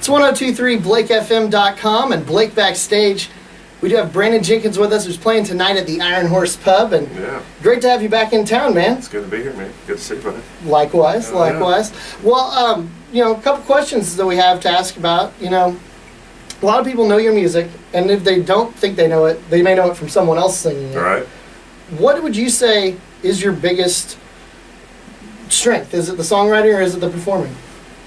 It's 1023 BlakeFM.com and Blake Backstage. We do have Brandon Jenkins with us, who's playing tonight at the Iron Horse Pub. And great to have you back in town, man. It's good to be here, man. Good to see you, buddy. Likewise. Well, a couple questions that we have to ask about. A lot of people know your music, and if they don't think they know it, they may know it from someone else singing it. All right. What would you say is your biggest strength? Is it the songwriting or is it the performing?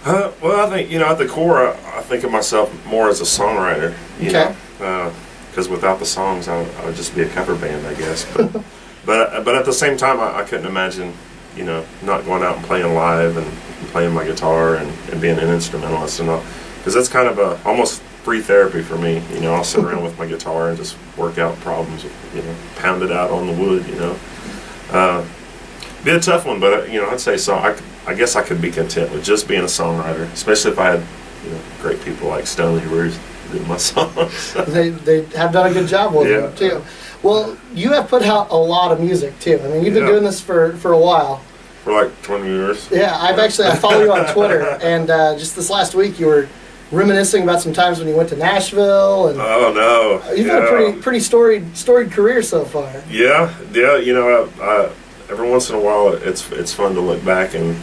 Well, I think, at the core, I think of myself more as a songwriter, because without the songs, I would just be a cover band, I guess. But at the same time, I couldn't imagine, not going out and playing live and playing my guitar and being an instrumentalist and all, because that's kind of almost free therapy for me. I'll sit around with my guitar and just work out problems, pound it out on the wood, Be a tough one, but I'd say so. I guess I could be content with just being a songwriter, especially if I had great people like Stoney who were doing my songs. They have done a good job with them too. Well, you have put out a lot of music too. I mean, you've been doing this for a while. For like 20 years. Yeah, I follow you on Twitter, and just this last week you were reminiscing about some times when you went to Nashville. And oh no, you've had a pretty storied career so far. Yeah. Every once in a while, it's fun to look back and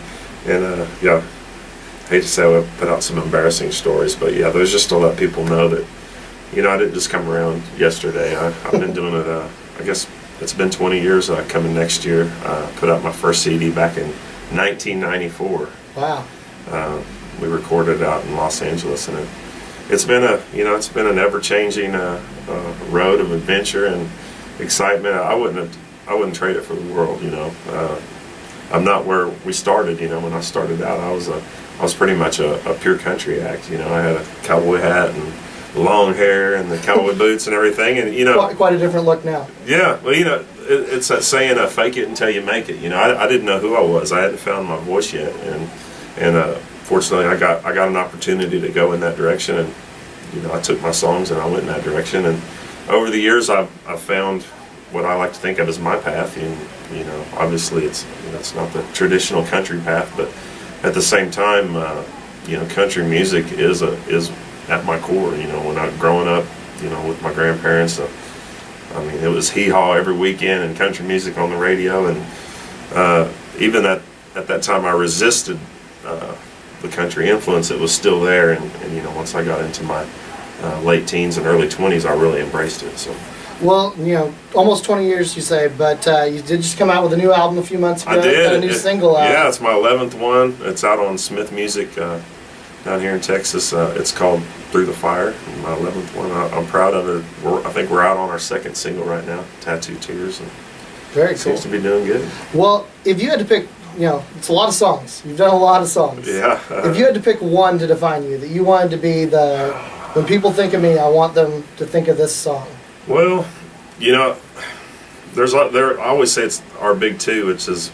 hate to say I put out some embarrassing stories, but there's just to let people know that I didn't just come around yesterday. I've been doing it. I guess it's been 20 years. Coming next year, put out my first CD back in 1994. Wow. We recorded it out in Los Angeles, and it's been an ever-changing road of adventure and excitement. I wouldn't trade it for the world. I'm not where we started. When I started out, I was pretty much a pure country act. I had a cowboy hat and long hair and the cowboy boots and everything, and quite a different look now. Yeah, well, it's that saying, "Fake it until you make it." I didn't know who I was. I hadn't found my voice yet, and fortunately, I got an opportunity to go in that direction, and I took my songs and I went in that direction. And over the years, I've found what I like to think of as my path. And obviously, it's not the traditional country path, but at the same time, country music is at my core. When I growing up, with my grandparents, it was hee-haw every weekend and country music on the radio, and even at that time, I resisted the country influence. It was still there, and once I got into my late teens and early 20s, I really embraced it. So. Well, almost 20 years, you say, but you did just come out with a new album a few months ago. I did. Got a new single out. Yeah, it's my 11th one. It's out on Smith Music down here in Texas. It's called Through the Fire, my 11th one. I'm proud of it. I think we're out on our second single right now, Tattoo Tears. And very cool. Seems to be doing good. Well, if you had to pick, it's a lot of songs. You've done a lot of songs. Yeah. If you had to pick one to define you, that you wanted to be when people think of me, I want them to think of this song. Well, I always say it's our big two, which is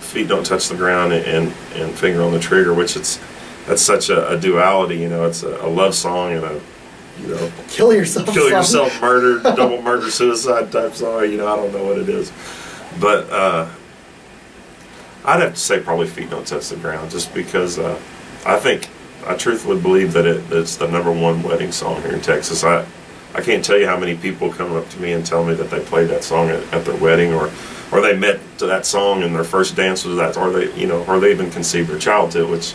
feet don't touch the ground and finger on the trigger, which that's such a duality. It's a love song and a kill yourself murder, double murder, suicide type song. I don't know what it is, but I'd have to say probably feet don't touch the ground, just because I truthfully believe that it's the #1 wedding song here in Texas. I can't tell you how many people come up to me and tell me that they played that song at their wedding, or they met to that song and their first dance was that, or they even conceived their child to it, which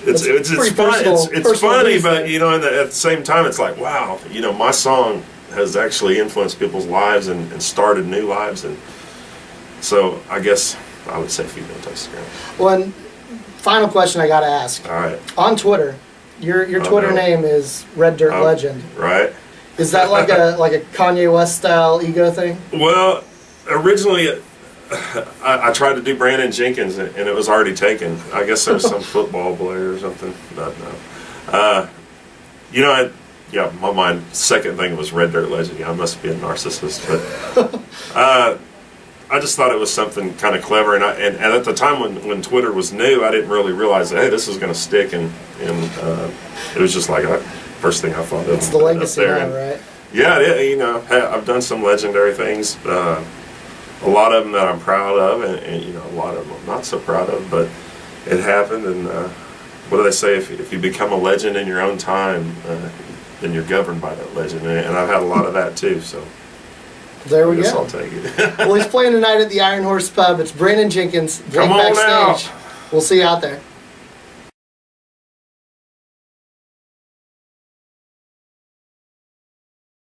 it's fun. It's funny, but at the same time, it's like, wow, my song has actually influenced people's lives and started new lives, and so I guess I would say feet don't touch the ground. One final question I got to ask. All right. On Twitter, your Twitter name is Red Dirt Legend. Right. Is that like a Kanye West style ego thing? Well, originally I tried to do Brandon Jenkins, and it was already taken. I guess there's some football player or something. But no. My mind, second thing was Red Dirt Legend. I must be a narcissist, but I just thought it was something kind of clever, and at the time when Twitter was new, I didn't really realize that, hey, this is going to stick, and it was just like first thing I thought of. It's the legacy now, right? Yeah, I've done some legendary things. A lot of them that I'm proud of, and a lot of them I'm not so proud of, but it happened, and what do they say? If you become a legend in your own time, then you're governed by that legend. And I've had a lot of that too. So there we I guess go. I'll take it. Well, he's playing tonight at the Iron Horse Pub. It's Brandon Jenkins. Come on Backstage. out. We'll see you out there.